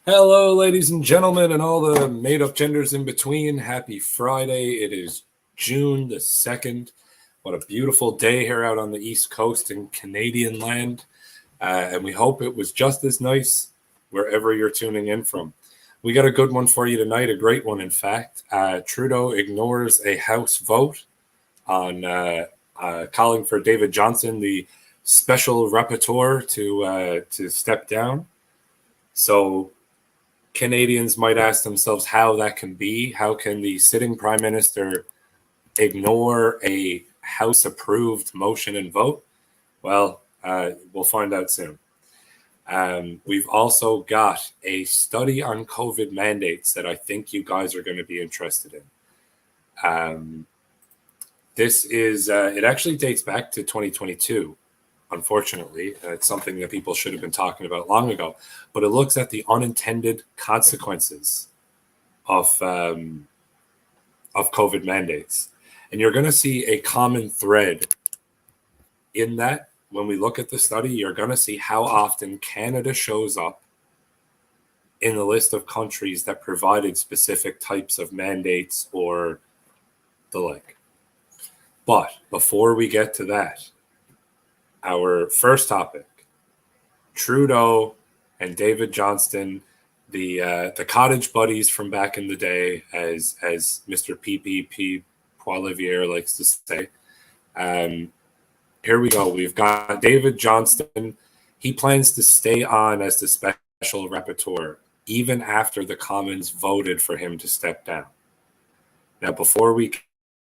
Hello, ladies and gentlemen, and all the made up genders in between. Happy Friday. It is June the 2nd. What a beautiful day here out on the East Coast in Canadian land. And we hope it was just as nice wherever you're tuning in from. We got a good one for you tonight, a great one, in fact. Trudeau ignores a House vote on calling for David Johnston, the special rapporteur, to step down. So Canadians might ask themselves how that can be. How can the sitting prime minister ignore a House approved motion and vote? Well, we'll find out soon. We've also got a study on COVID mandates that I think you guys are going to be interested in. This is, it actually dates back to 2022. Unfortunately, it's something that people should have been talking about long ago, but it looks at the unintended consequences of COVID mandates. And you're going to see a common thread in that. When we look at the study, you're going to see how often Canada shows up in the list of countries that provided specific types of mandates or the like. But before we get to that, our first topic, Trudeau and David Johnston, the cottage buddies from back in the day, as Mr. PPP Poilievre likes to say. Here we go. We've got David Johnston. He plans to stay on as the special rapporteur even after the Commons voted for him to step down. Now, before we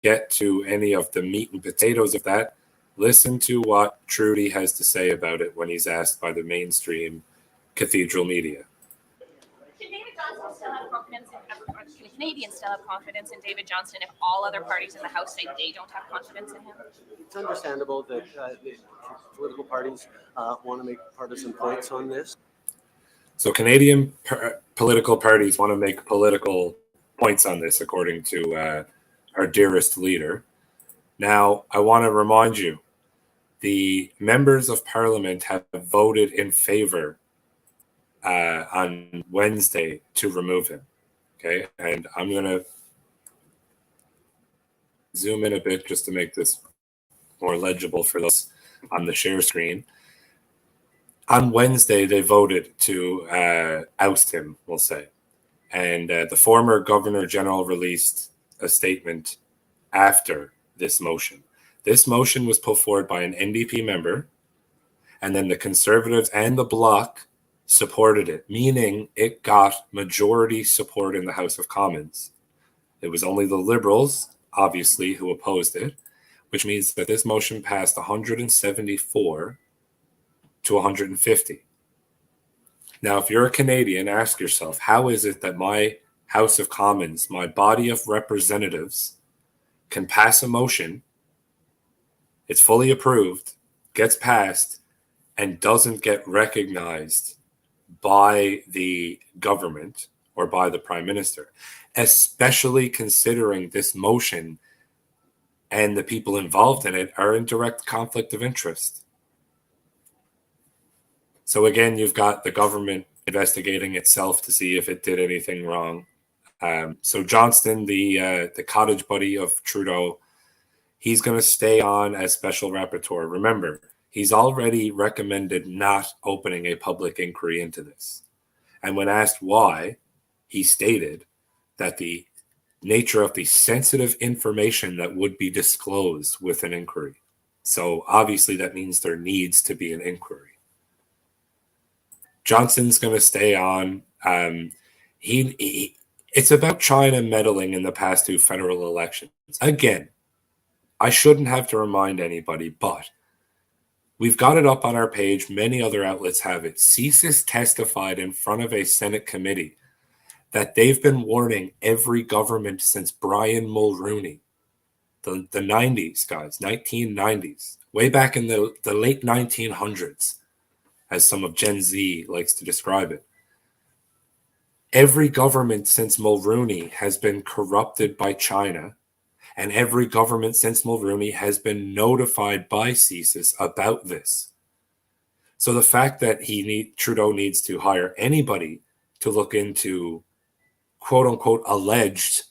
get to any of the meat and potatoes of that, listen to what Trudy has to say about it when he's asked by the mainstream cathedral media. Can Canadians still have confidence in David Johnston if all other parties in the House say they don't have confidence in him? It's understandable that the political parties want to make partisan points on this. So Canadian political parties want to make political points on this, according to our dearest leader. Now, I want to remind you, the members of Parliament have voted in favor on Wednesday to remove him. Okay, and I'm going to zoom in a bit just to make this more legible for those on the share screen. On Wednesday, they voted to oust him, we'll say. And the former Governor General released a statement after this motion. This motion was put forward by an NDP member, and then the Conservatives and the Bloc supported it, meaning it got majority support in the House of Commons. It was only the Liberals, obviously, who opposed it, which means that this motion passed 174 to 150. Now, if you're a Canadian, ask yourself, how is it that my House of Commons, my body of representatives, can pass a motion, it's fully approved, gets passed, and doesn't get recognized by the government or by the Prime Minister, especially considering this motion and the people involved in it are in direct conflict of interest. So again, you've got the government investigating itself to see if it did anything wrong. So Johnston, the cottage buddy of Trudeau, he's going to stay on as special rapporteur. Remember, he's already recommended not opening a public inquiry into this. And when asked why, he stated that the nature of the sensitive information that would be disclosed with an inquiry. So obviously that means there needs to be an inquiry. Johnston's going to stay on. It's about China meddling in the past two federal elections. Again, I shouldn't have to remind anybody, but we've got it up on our page. Many other outlets have it. CSIS testified in front of a Senate committee that they've been warning every government since Brian Mulroney, the 90s, guys, 1990s, way back in the late 1900s, as some of Gen Z likes to describe it. Every government since Mulroney has been corrupted by China, and every government since Mulroney has been notified by CSIS about this. So the fact that Trudeau needs to hire anybody to look into quote unquote alleged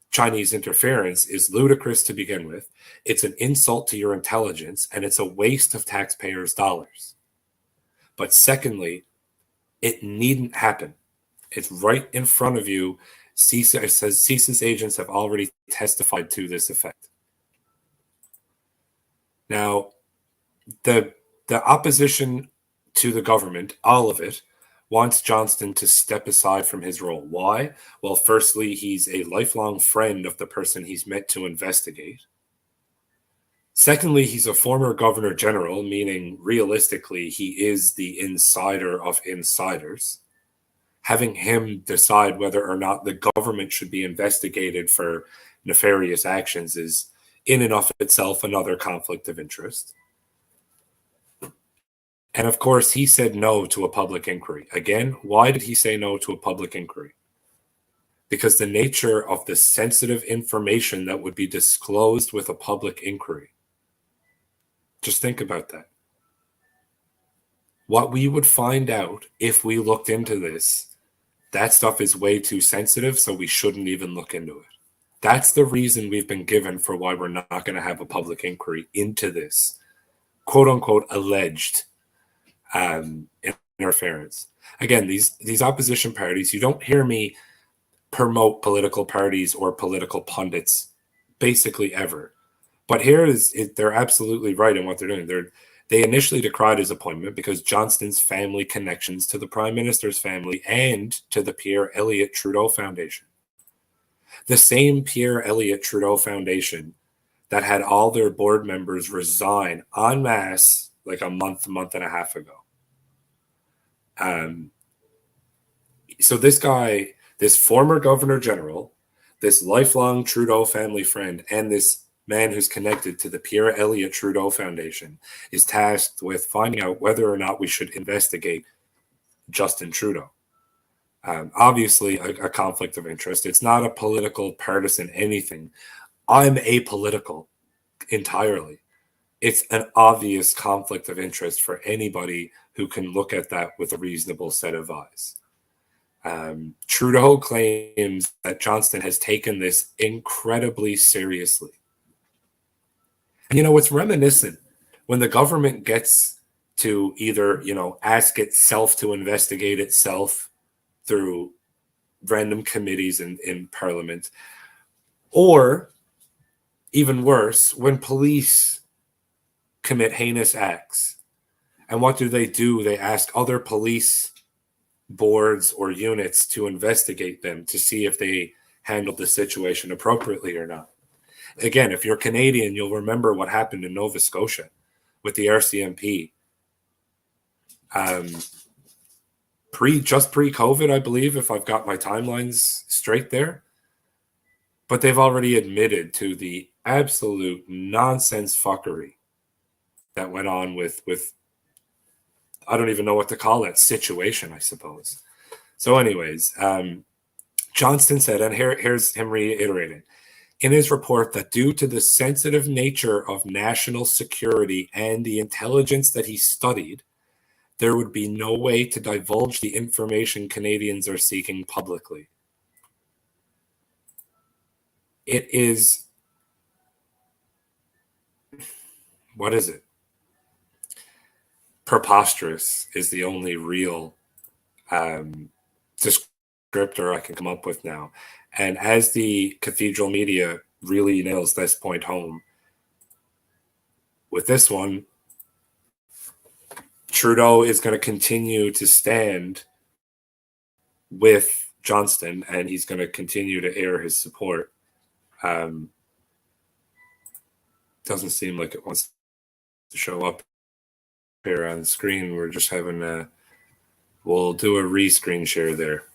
Chinese interference is ludicrous to begin with. It's an insult to your intelligence, and it's a waste of taxpayers' dollars. But secondly, it needn't happen. It's right in front of you. CISA, it says CISA's agents have already testified to this effect. Now, the opposition to the government, all of it, wants Johnston to step aside from his role. Why? Well, firstly, he's a lifelong friend of the person he's met to investigate. Secondly, he's a former governor general, meaning realistically, he is the insider of insiders. Having him decide whether or not the government should be investigated for nefarious actions is, in and of itself, another conflict of interest. And of course, he said no to a public inquiry. Again, why did he say no to a public inquiry? Because the nature of the sensitive information that would be disclosed with a public inquiry. Just think about that. What we would find out if we looked into this, that stuff is way too sensitive, so we shouldn't even look into it. That's the reason we've been given for why we're not going to have a public inquiry into this, quote unquote, alleged interference. Again, these opposition parties, you don't hear me promote political parties or political pundits basically ever. But they're absolutely right in what they're doing. They initially decried his appointment because Johnston's family connections to the Prime Minister's family and to the Pierre Elliott Trudeau Foundation. The same Pierre Elliott Trudeau Foundation that had all their board members resign en masse like a month and a half ago. So this guy, this former governor general, this lifelong Trudeau family friend, and this man who's connected to the Pierre Elliott Trudeau Foundation is tasked with finding out whether or not we should investigate Justin Trudeau. Obviously, a conflict of interest. It's not a political, partisan anything. I'm apolitical entirely. It's an obvious conflict of interest for anybody who can look at that with a reasonable set of eyes. Trudeau claims that Johnston has taken this incredibly seriously. And, it's reminiscent when the government gets to either, ask itself to investigate itself through random committees in Parliament, or even worse, when police commit heinous acts. And what do? They ask other police boards or units to investigate them to see if they handled the situation appropriately or not. Again, if you're Canadian, you'll remember what happened in Nova Scotia with the RCMP. Pre-COVID, I believe, if I've got my timelines straight there. But they've already admitted to the absolute nonsense fuckery that went on with I don't even know what to call that situation, I suppose. So anyways, Johnston said, and here's him reiterating, in his report that due to the sensitive nature of national security and the intelligence that he studied, there would be no way to divulge the information Canadians are seeking publicly. It is, what is it? Preposterous is the only real descriptor I can come up with now. And as the cathedral media really nails this point home, with this one, Trudeau is going to continue to stand with Johnston, and he's going to continue to air his support. Doesn't seem like it wants to show up here on the screen. We're just having we'll do a re-screen share there.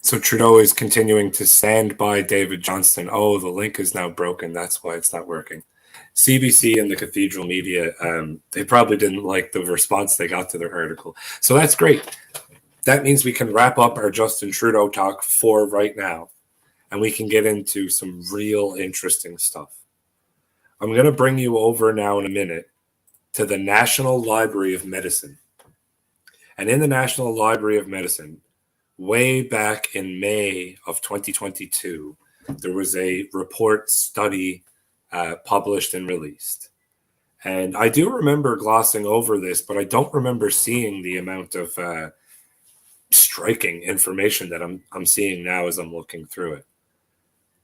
So Trudeau is continuing to stand by David Johnston. Oh, the link is now broken. That's why it's not working. CBC and the cathedral media, they probably didn't like the response they got to their article. So that's great. That means we can wrap up our Justin Trudeau talk for right now, and we can get into some real interesting stuff. I'm going to bring you over now in a minute to the National Library of Medicine. And in the National Library of Medicine, way back in May of 2022, there was a report study published and released. And I do remember glossing over this, but I don't remember seeing the amount of striking information that I'm seeing now as I'm looking through it.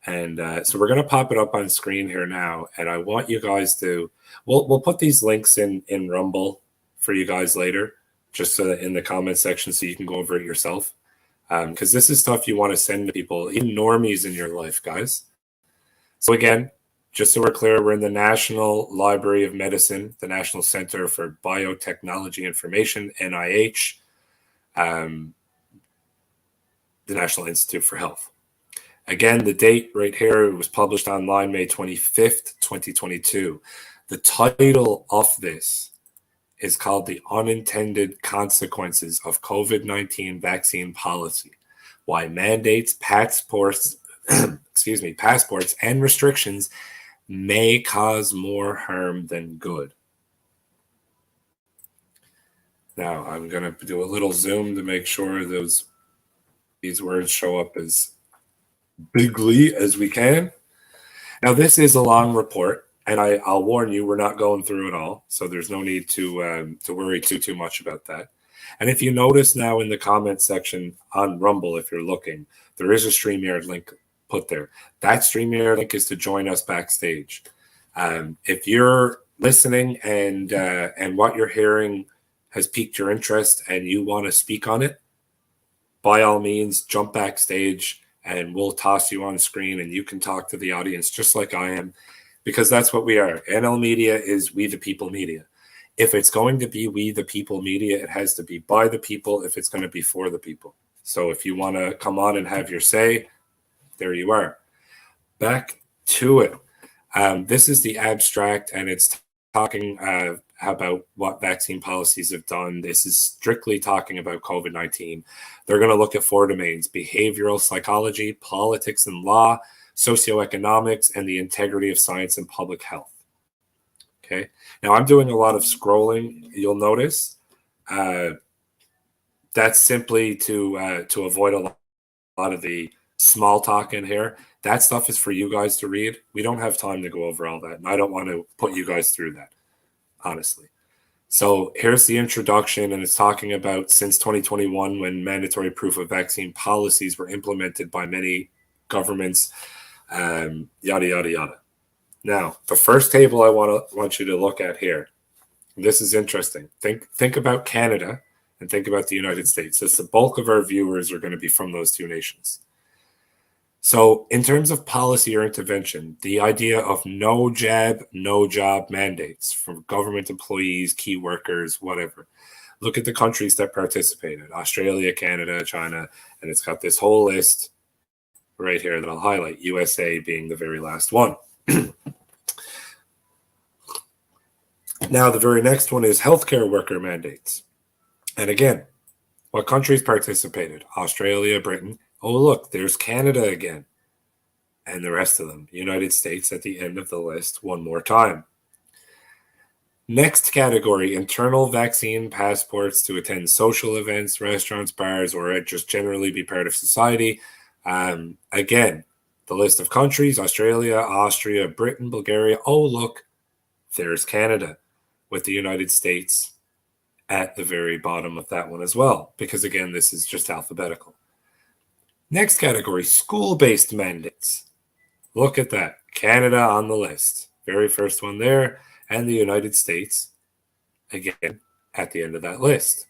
And so we're going to pop it up on screen here now. And I want you guys to, we'll put these links in Rumble for you guys later, just so that in the comment section so you can go over it yourself. Because this is stuff you want to send to people, even normies in your life, guys. So again, just so we're clear, we're in the National Library of Medicine, the National Center for Biotechnology Information, NIH, the National Institute for Health. Again, the date right here, it was published online May 25th, 2022. The title of this is called The Unintended Consequences of COVID-19 Vaccine Policy. Why mandates, passports, passports and restrictions may cause more harm than good. Now, I'm going to do a little zoom to make sure these words show up as bigly as we can. Now, this is a long report, and I'll warn you, we're not going through it all, so there's no need to worry too much about that. And if you notice now in the comment section on Rumble, if you're looking, there is a StreamYard link put there. That StreamYard link is to join us backstage. If you're listening and what you're hearing has piqued your interest and you want to speak on it, by all means, jump backstage and we'll toss you on screen and you can talk to the audience just like I am, because that's what we are. NL Media is We the People Media. If it's going to be We the People Media, it has to be by the people if it's going to be for the people. So if you want to come on and have your say, there you are. Back to it. This is the abstract, and it's talking about what vaccine policies have done. This is strictly talking about COVID-19. They're going to look at 4 domains: behavioral psychology, politics and law, socioeconomics, and the integrity of science and public health. Okay. Now I'm doing a lot of scrolling. You'll notice that's simply to avoid a lot of the small talk in here. That stuff is for you guys to read. We don't have time to go over all that, and I don't want to put you guys through that, honestly. So here's the introduction, and it's talking about since 2021, when mandatory proof of vaccine policies were implemented by many governments, yada, yada, yada. Now, the first table I want you to look at here, this is interesting. Think about Canada and think about the United States, as the bulk of our viewers are going to be from those two nations. So in terms of policy or intervention, the idea of no jab, no job mandates for government employees, key workers, whatever. Look at the countries that participated: Australia, Canada, China, and it's got this whole list right here that I'll highlight, USA being the very last one. Now, the very next one is healthcare worker mandates. And again, what countries participated? Australia, Britain. Oh, look, there's Canada again. And the rest of them. United States at the end of the list one more time. Next category, internal vaccine passports to attend social events, restaurants, bars, or just generally be part of society. Again, the list of countries: Australia, Austria, Britain, Bulgaria. Oh, look, there's Canada, with the United States at the very bottom of that one as well, because again, this is just alphabetical. Next category, school-based mandates. Look at that. Canada on the list. Very first one there. And the United States, again, at the end of that list.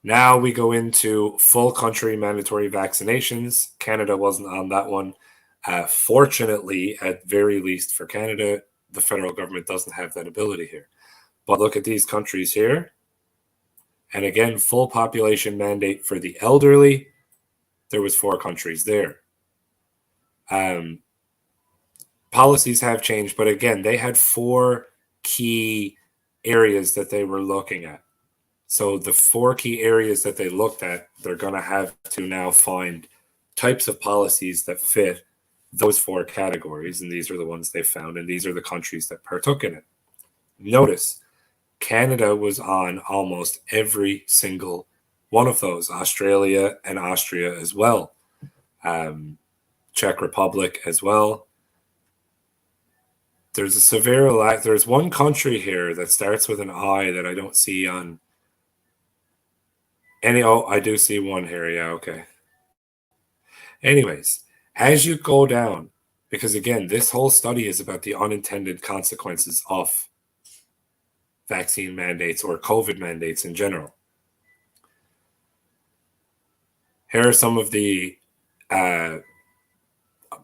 Now we go into full country mandatory vaccinations. Canada wasn't on that one. Fortunately, at very least for Canada, the federal government doesn't have that ability here. But look at these countries here. And again, full population mandate for the elderly. There was 4 countries there. Policies have changed, but again, they had 4 key areas that they were looking at. So the 4 key areas that they looked at, they're going to have to now find types of policies that fit those 4 categories. And these are the ones they found, and these are the countries that partook in it. Notice, Canada was on almost every single one of those, Australia and Austria as well, Czech Republic as well. There's a severe lack. There's one country here that starts with an I that I don't see on any. Oh, I do see one here. Yeah, okay. Anyways, as you go down, because again, this whole study is about the unintended consequences of vaccine mandates or COVID mandates in general. Here are some of the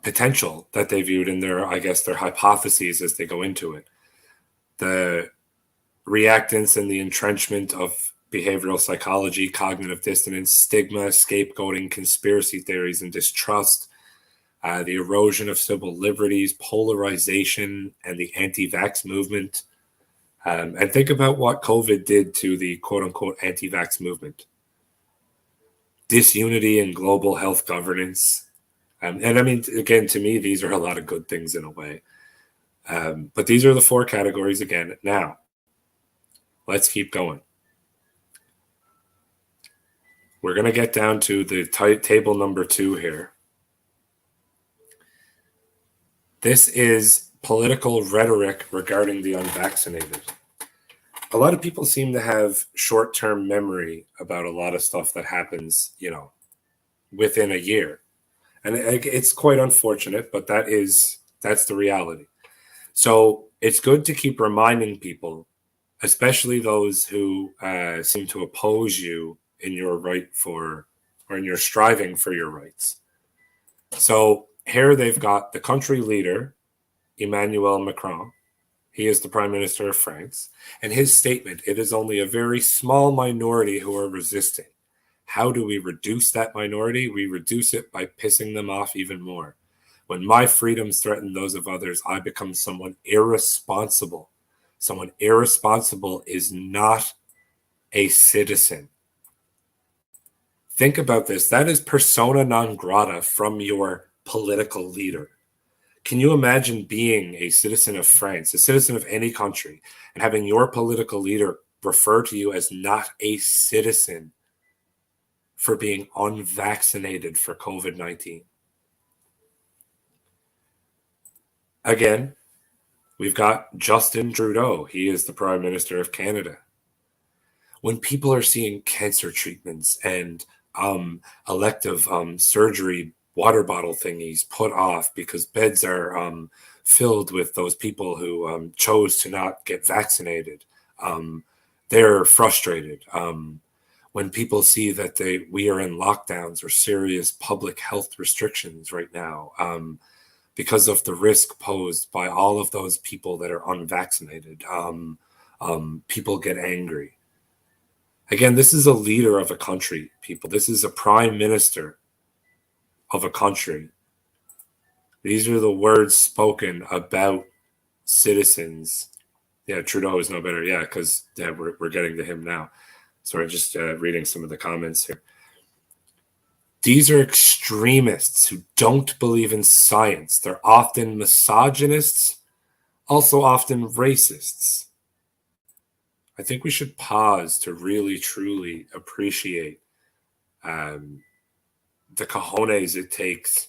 potential that they viewed in their, I guess, their hypotheses as they go into it. The reactance and the entrenchment of behavioral psychology, cognitive dissonance, stigma, scapegoating, conspiracy theories, and distrust, the erosion of civil liberties, polarization, and the anti-vax movement. And think about what COVID did to the quote-unquote anti-vax movement. Disunity in global health governance. And I mean, again, to me, these are a lot of good things in a way. But these are the 4 categories again. Now, let's keep going. We're going to get down to the table number 2 here. This is political rhetoric regarding the unvaccinated. A lot of people seem to have short-term memory about a lot of stuff that happens, within a year. And it's quite unfortunate, but that's the reality. So it's good to keep reminding people, especially those who seem to oppose you in your right for, or in your striving for your rights. So here they've got the country leader, Emmanuel Macron. He is the Prime Minister of France. And his statement, it is only a very small minority who are resisting. How do we reduce that minority? We reduce it by pissing them off even more. When my freedoms threaten those of others, I become someone irresponsible. Someone irresponsible is not a citizen. Think about this. That is persona non grata from your political leader. Can you imagine being a citizen of France, a citizen of any country, and having your political leader refer to you as not a citizen for being unvaccinated for COVID-19? Again, we've got Justin Trudeau. He is the Prime Minister of Canada. When people are seeing cancer treatments and elective surgery water bottle thingies put off because beds are filled with those people who chose to not get vaccinated, they're frustrated. When people see that we are in lockdowns or serious public health restrictions right now because of the risk posed by all of those people that are unvaccinated, people get angry. Again, this is a leader of a country, people. This is a prime minister of a country. These are the words spoken about citizens. Yeah, Trudeau is no better. Yeah, because we're getting to him now. Sorry, just reading some of the comments here. These are extremists who don't believe in science. They're often misogynists, also often racists. I think we should pause to really, truly appreciate the cojones it takes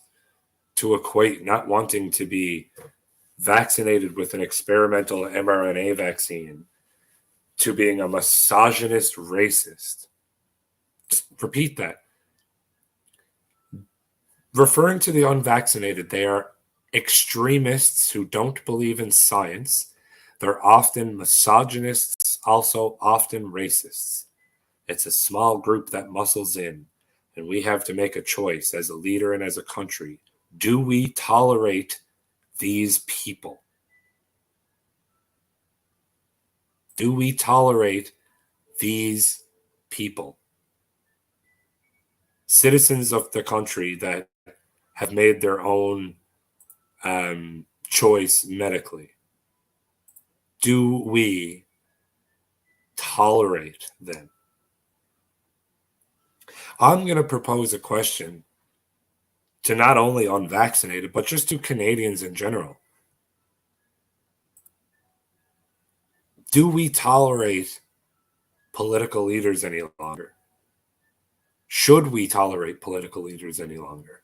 to equate not wanting to be vaccinated with an experimental mRNA vaccine to being a misogynist racist. Just repeat that. Referring to the unvaccinated, they are extremists who don't believe in science. They're often misogynists, also often racists. It's a small group that muscles in, and we have to make a choice as a leader and as a country. Do we tolerate these people? Do we tolerate these people? Citizens of the country that have made their own choice medically. Do we tolerate them? I'm going to propose a question to not only unvaccinated, but just to Canadians in general. Do we tolerate political leaders any longer? Should we tolerate political leaders any longer?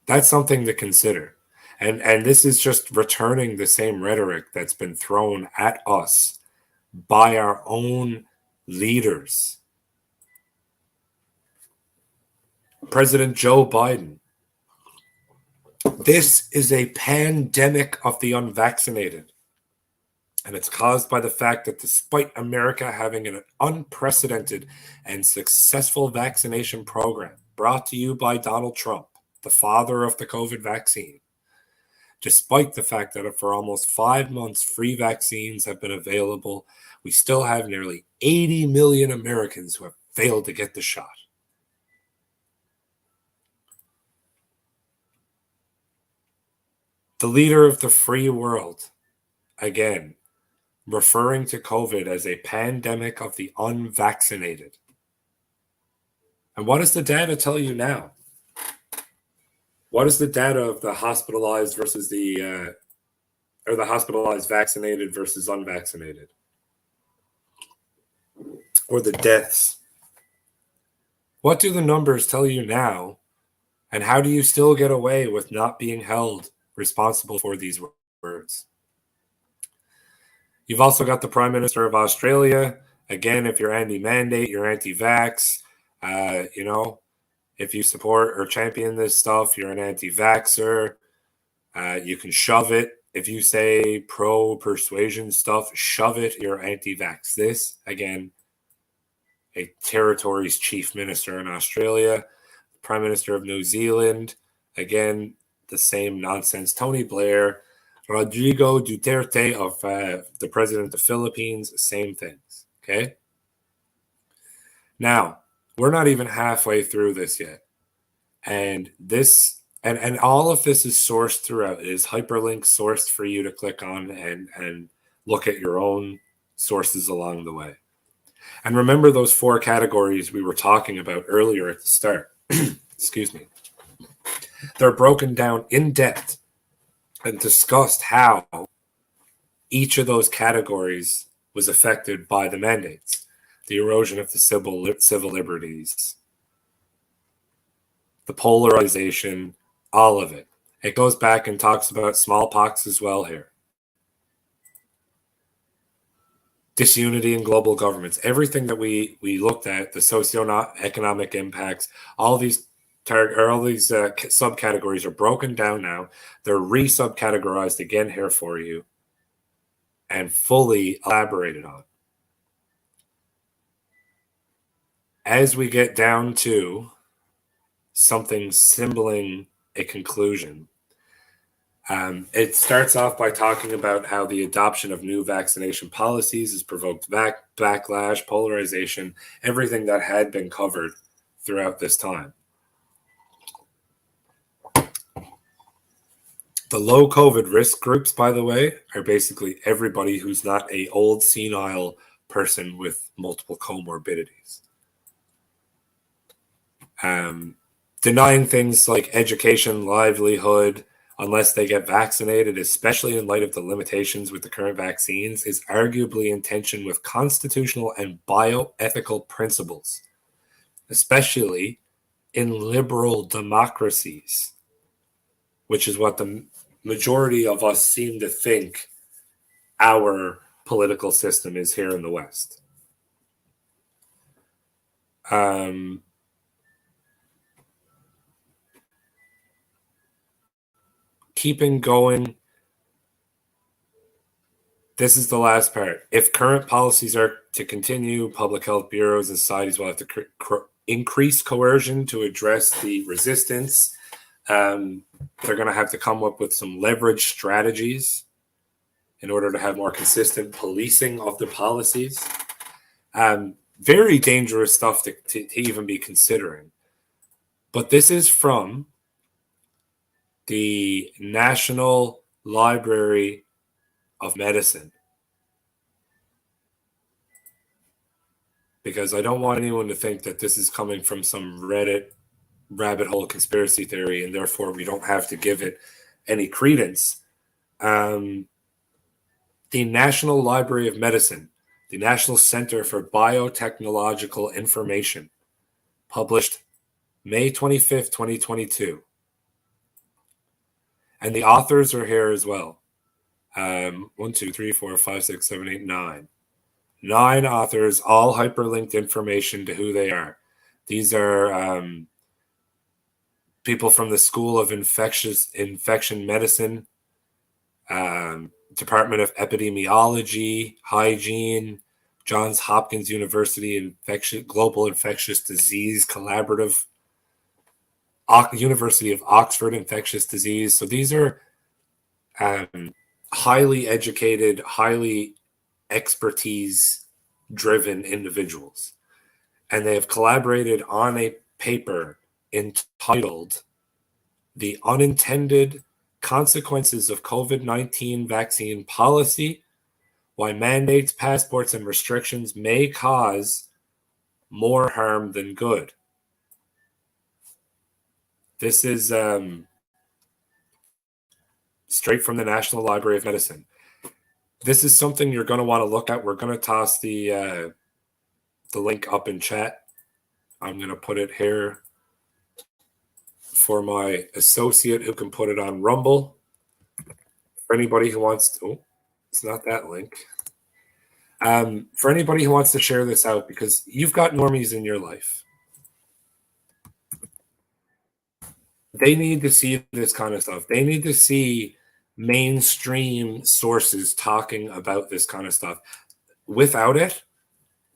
That's something to consider. And this is just returning the same rhetoric that's been thrown at us by our own leaders. President Joe Biden. This is a pandemic of the unvaccinated. And it's caused by the fact that despite America having an unprecedented and successful vaccination program brought to you by Donald Trump, the father of the COVID vaccine, despite the fact that for almost 5 months free vaccines have been available, we still have nearly 80 million Americans who have failed to get the shot. The leader of the free world, again, referring to COVID as a pandemic of the unvaccinated. And what does the data tell you now? What is the data of the hospitalized versus the hospitalized vaccinated versus unvaccinated? Or the deaths? What do the numbers tell you now? And how do you still get away with not being held responsible for these words? You've also got the Prime Minister of Australia. Again, if you're anti-mandate, you're anti-vax. If you support or champion this stuff, you're an anti-vaxxer. You can shove it. If you say pro-persuasion stuff, shove it, you're anti-vax. This, again, a territory's chief minister in Australia. Prime Minister of New Zealand. Again, the same nonsense. Tony Blair. Rodrigo Duterte of the president of the Philippines, same things. Okay. Now, we're not even halfway through this yet. And all of this is sourced throughout. It is hyperlink sourced for you to click on and look at your own sources along the way. And remember those 4 categories we were talking about earlier at the start. Excuse me. They're broken down in depth and discussed how each of those categories was affected by the mandates, the erosion of the civil liberties, the polarization, all of it. It goes back and talks about smallpox as well here. Disunity in global governments, everything that we looked at, the socioeconomic impacts, all these subcategories are broken down now. They're re-subcategorized again here for you and fully elaborated on. As we get down to something symboling a conclusion, it starts off by talking about how the adoption of new vaccination policies has provoked backlash, polarization, everything that had been covered throughout this time. The low COVID risk groups, by the way, are basically everybody who's not an old senile person with multiple comorbidities. Denying things like education, livelihood, unless they get vaccinated, especially in light of the limitations with the current vaccines, is arguably in tension with constitutional and bioethical principles, especially in liberal democracies, which is what the majority of us seem to think our political system is here in the West. Keeping going. This is the last part. If current policies are to continue, public health bureaus and societies will have to increase coercion to address the resistance. They're going to have to come up with some leverage strategies in order to have more consistent policing of the policies. Very dangerous stuff to even be considering. But this is from the National Library of Medicine. Because I don't want anyone to think that this is coming from some Reddit rabbit hole conspiracy theory and therefore we don't have to give it any credence. The National Library of Medicine, the National Center for Biotechnological Information, published May 25th, 2022. And the authors are here as well. 1, 2, 3, 4, 5, 6, 7, 8, 9. 9 authors, all hyperlinked information to who they are. These are people from the School of Infection Medicine, Department of Epidemiology, Hygiene, Johns Hopkins University Global Infectious Disease Collaborative, University of Oxford Infectious Disease. So these are highly educated, highly expertise-driven individuals. And they have collaborated on a paper entitled "The Unintended Consequences of COVID-19 Vaccine Policy, Why Mandates, Passports, and Restrictions May Cause More Harm Than Good." This is straight from the National Library of Medicine. This is something you're going to want to look at. We're going to toss the link up in chat. I'm going to put it here for my associate who can put it on Rumble. For anybody who wants to, oh, it's not that link. For anybody who wants to share this out, because you've got normies in your life. They need to see this kind of stuff. They need to see mainstream sources talking about this kind of stuff. Without it,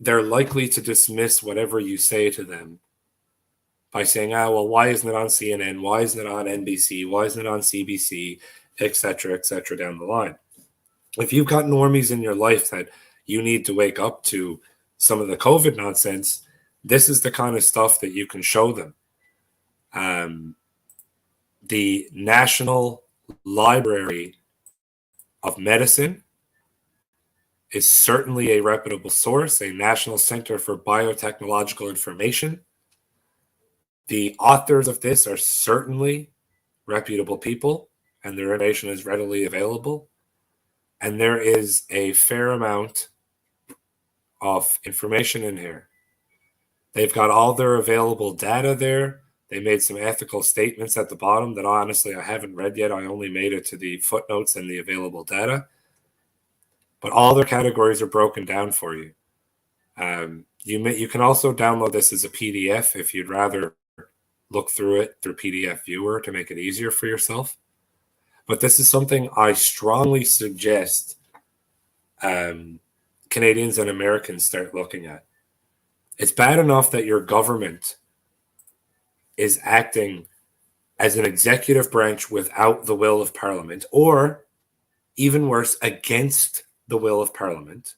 they're likely to dismiss whatever you say to them by saying, well, why isn't it on CNN? Why isn't it on NBC? Why isn't it on CBC? Et cetera, down the line. If you've got normies in your life that you need to wake up to some of the COVID nonsense, this is the kind of stuff that you can show them. The National Library of Medicine is certainly a reputable source, a National Center for Biotechnological Information. The authors of this are certainly reputable people, and their information is readily available. And there is a fair amount of information in here. They've got all their available data there. They made some ethical statements at the bottom that honestly I haven't read yet. I only made it to the footnotes and the available data. But all their categories are broken down for you. You can also download this as a PDF if you'd rather look through it through PDF Viewer to make it easier for yourself. But this is something I strongly suggest Canadians and Americans start looking at. It's bad enough that your government is acting as an executive branch without the will of Parliament, or even worse, against the will of Parliament.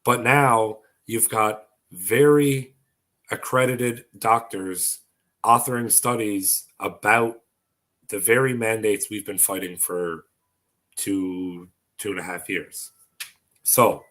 But now you've got very accredited doctors authoring studies about the very mandates we've been fighting for 2.5 years. So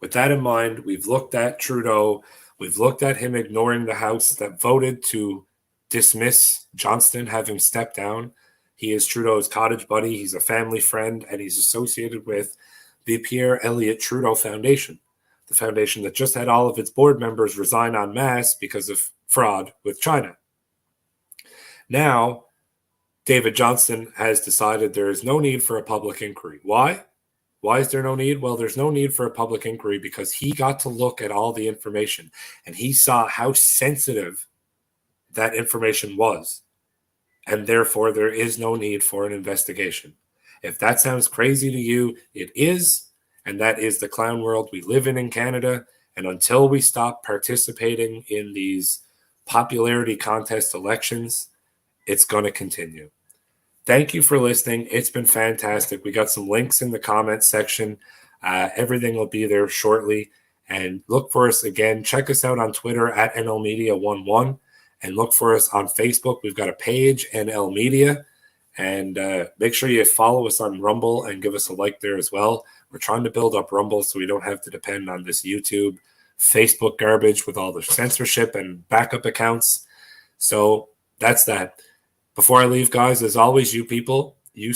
with that in mind, we've looked at Trudeau. We've looked at him ignoring the House that voted to dismiss Johnston, have him step down. He is Trudeau's cottage buddy. He's a family friend, and he's associated with the Pierre Elliott Trudeau Foundation, the foundation that just had all of its board members resign en masse because of fraud with China. Now, David Johnston has decided there is no need for a public inquiry. Why? Why is there no need? Well, there's no need for a public inquiry because he got to look at all the information and he saw how sensitive that information was. And therefore, there is no need for an investigation. If that sounds crazy to you, it is. And that is the clown world we live in Canada. And until we stop participating in these popularity contest elections, it's going to continue. Thank you for listening. It's been fantastic. We got some links in the comments section. Everything will be there shortly. And look for us again. Check us out on Twitter at NLmedia11. And look for us on Facebook. We've got a page, NL Media. And make sure you follow us on Rumble and give us a like there as well. We're trying to build up Rumble so we don't have to depend on this YouTube, Facebook garbage with all the censorship and backup accounts. So that's that. Before I leave, guys, as always, you people, you